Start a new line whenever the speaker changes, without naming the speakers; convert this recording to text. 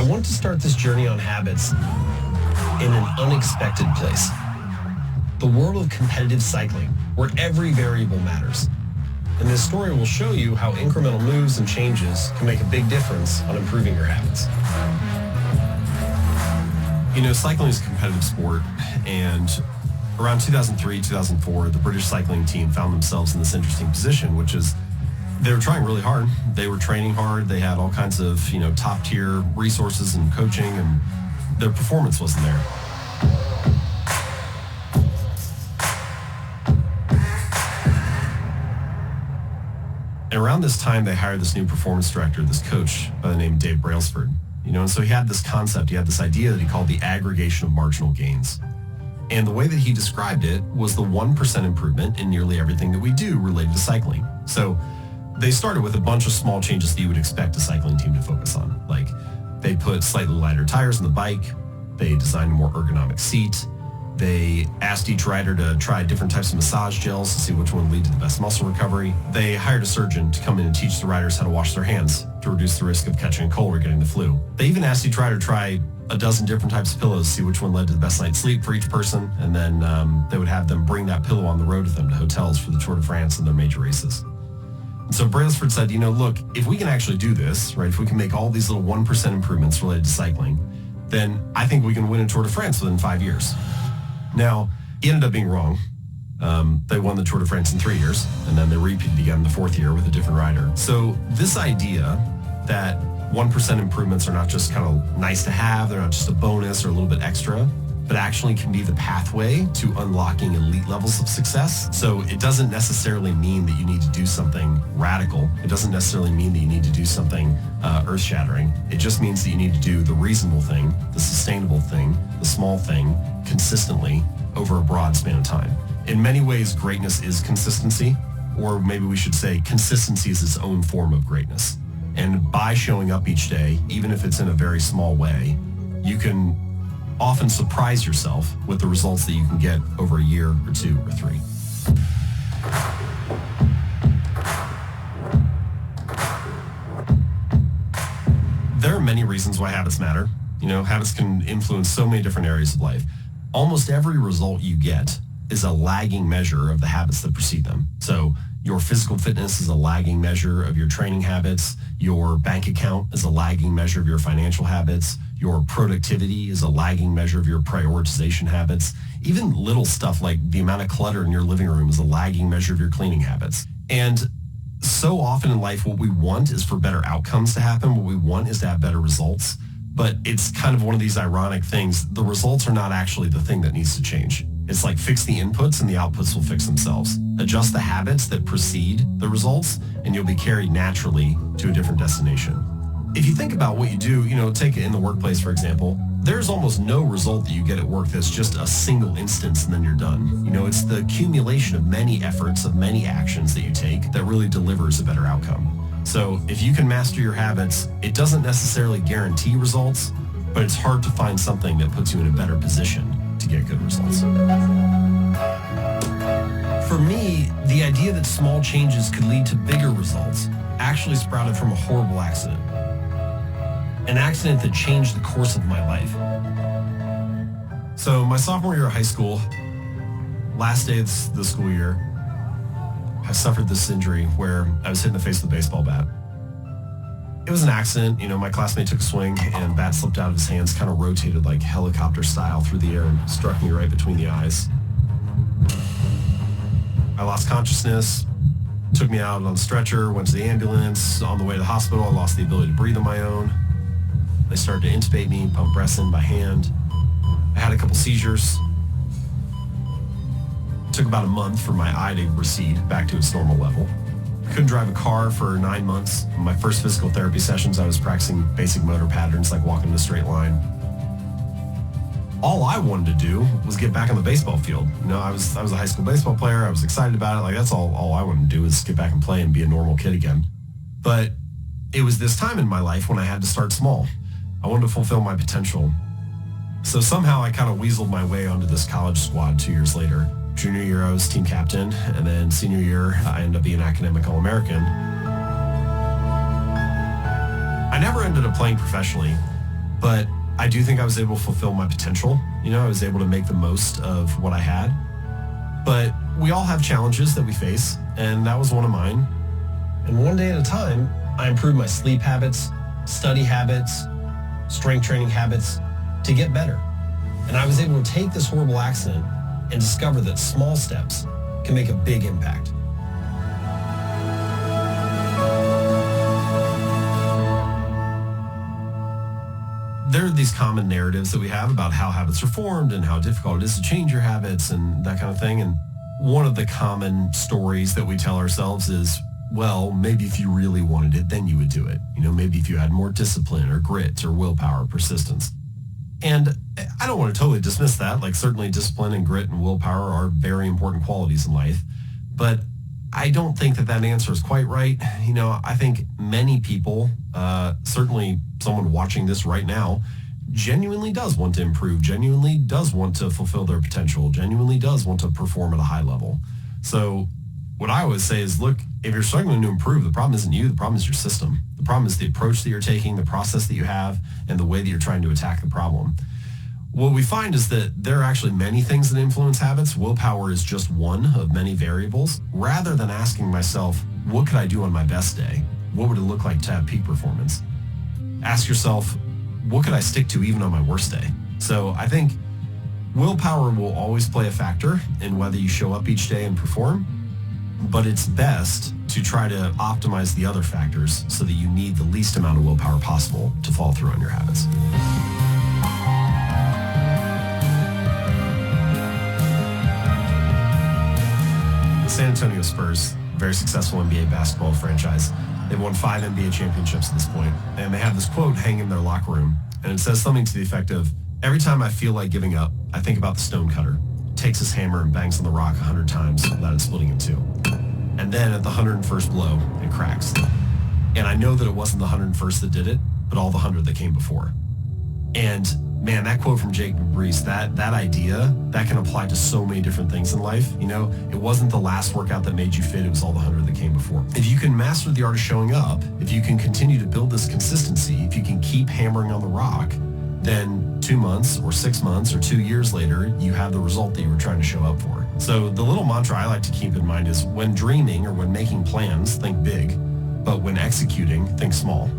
I want to start this journey on habits in an unexpected place. The world of competitive cycling, where every variable matters. And this story will show you how incremental moves and changes can make a big difference on improving your habits.
You know, cycling is a competitive sport, and around 2003, 2004, the British cycling team found themselves in this interesting position, which is they were trying really hard. They were training hard. They had all kinds of, top tier resources and coaching, and their performance wasn't there. And around this time, they hired this new performance director, this coach by the name of Dave Brailsford. And so he had this concept, he had this idea that he called the aggregation of marginal gains. And the way that he described it was the 1% improvement in nearly everything that we do related to cycling. So they started with a bunch of small changes that you would expect a cycling team to focus on. Like they put slightly lighter tires on the bike, they designed a more ergonomic seat, they asked each rider to try different types of massage gels to see which one would lead to the best muscle recovery. They hired a surgeon to come in and teach the riders how to wash their hands to reduce the risk of catching a cold or getting the flu. They even asked each rider to try a dozen different types of pillows to see which one led to the best night's sleep for each person, and then they would have them bring that pillow on the road with them to hotels for the Tour de France and their major races. And so Brailsford said, look, if we can actually do this, right, if we can make all these little 1% improvements related to cycling, then I think we can win a Tour de France within 5 years. Now, he ended up being wrong. They won the Tour de France in 3 years, and then they repeated again the fourth year with a different rider. So this idea that 1% improvements are not just kind of nice to have, they're not just a bonus or a little bit extra, but actually can be the pathway to unlocking elite levels of success. So it doesn't necessarily mean that you need to do something radical. It doesn't necessarily mean that you need to do something earth-shattering. It just means that you need to do the reasonable thing, the sustainable thing, the small thing, consistently over a broad span of time. In many ways, greatness is consistency, or maybe we should say consistency is its own form of greatness. And by showing up each day, even if it's in a very small way, you can often surprise yourself with the results that you can get over a year or 2 or 3. There are many reasons why habits matter. Habits can influence so many different areas of life. Almost every result you get is a lagging measure of the habits that precede them. So your physical fitness is a lagging measure of your training habits. Your bank account is a lagging measure of your financial habits. Your productivity is a lagging measure of your prioritization habits. Even little stuff like the amount of clutter in your living room is a lagging measure of your cleaning habits. And so often in life, what we want is for better outcomes to happen. What we want is to have better results. But it's kind of one of these ironic things. The results are not actually the thing that needs to change. It's like fix the inputs and the outputs will fix themselves. Adjust the habits that precede the results and you'll be carried naturally to a different destination. If you think about what you do, take it in the workplace, for example, there's almost no result that you get at work that's just a single instance and then you're done. It's the accumulation of many efforts, of many actions that you take that really delivers a better outcome. So if you can master your habits, it doesn't necessarily guarantee results, but it's hard to find something that puts you in a better position to get good results. For me, the idea that small changes could lead to bigger results actually sprouted from a horrible accident. An accident that changed the course of my life. So my sophomore year of high school, last day of the school year, I suffered this injury where I was hit in the face with a baseball bat. It was an accident. My classmate took a swing and bat slipped out of his hands, kind of rotated like helicopter style through the air and struck me right between the eyes. I lost consciousness, took me out on a stretcher, went to the ambulance. On the way to the hospital, I lost the ability to breathe on my own. They started to intubate me, pump breaths in by hand. I had a couple seizures. It took about a month for my eye to recede back to its normal level. I couldn't drive a car for 9 months. In my first physical therapy sessions, I was practicing basic motor patterns like walking in a straight line. All I wanted to do was get back on the baseball field. I was a high school baseball player. I was excited about it. Like that's all I wanted to do was get back and play and be a normal kid again. But it was this time in my life when I had to start small. I wanted to fulfill my potential. So somehow I kind of weaseled my way onto this college squad 2 years later. Junior year, I was team captain, and then senior year, I ended up being academic All-American. I never ended up playing professionally, but I do think I was able to fulfill my potential. I was able to make the most of what I had. But we all have challenges that we face, and that was one of mine.
And one day at a time, I improved my sleep habits, study habits, strength training habits to get better. And I was able to take this horrible accident and discover that small steps can make a big impact.
There are these common narratives that we have about how habits are formed and how difficult it is to change your habits and that kind of thing. And one of the common stories that we tell ourselves is, well, maybe if you really wanted it, then you would do it. Maybe if you had more discipline or grit or willpower or persistence. And I don't want to totally dismiss that. Like, certainly discipline and grit and willpower are very important qualities in life. But I don't think that answer is quite right. I think many people, certainly someone watching this right now, genuinely does want to improve, genuinely does want to fulfill their potential, genuinely does want to perform at a high level. So what I always say is, look, if you're struggling to improve, the problem isn't you, the problem is your system. The problem is the approach that you're taking, the process that you have, and the way that you're trying to attack the problem. What we find is that there are actually many things that influence habits. Willpower is just one of many variables. Rather than asking myself, what could I do on my best day? What would it look like to have peak performance? Ask yourself, what could I stick to even on my worst day? So I think willpower will always play a factor in whether you show up each day and perform, but it's best to try to optimize the other factors so that you need the least amount of willpower possible to follow through on your habits. The San Antonio Spurs, very successful NBA basketball franchise. They've won 5 NBA championships at this point, and they have this quote hanging in their locker room, and it says something to the effect of, every time I feel like giving up, I think about the stonecutter. Takes his hammer and bangs on the rock 100 times without it splitting in two. And then at the 101st blow, it cracks. And I know that it wasn't the 101st that did it, but all the 100 that came before. And man, that quote from Jacob Riis, that idea, that can apply to so many different things in life. It wasn't the last workout that made you fit, it was all the 100 that came before. If you can master the art of showing up, if you can continue to build this consistency, if you can keep hammering on the rock, then 2 months or 6 months or 2 years later, you have the result that you were trying to show up for. So the little mantra I like to keep in mind is, when dreaming or when making plans, think big, but when executing, think small.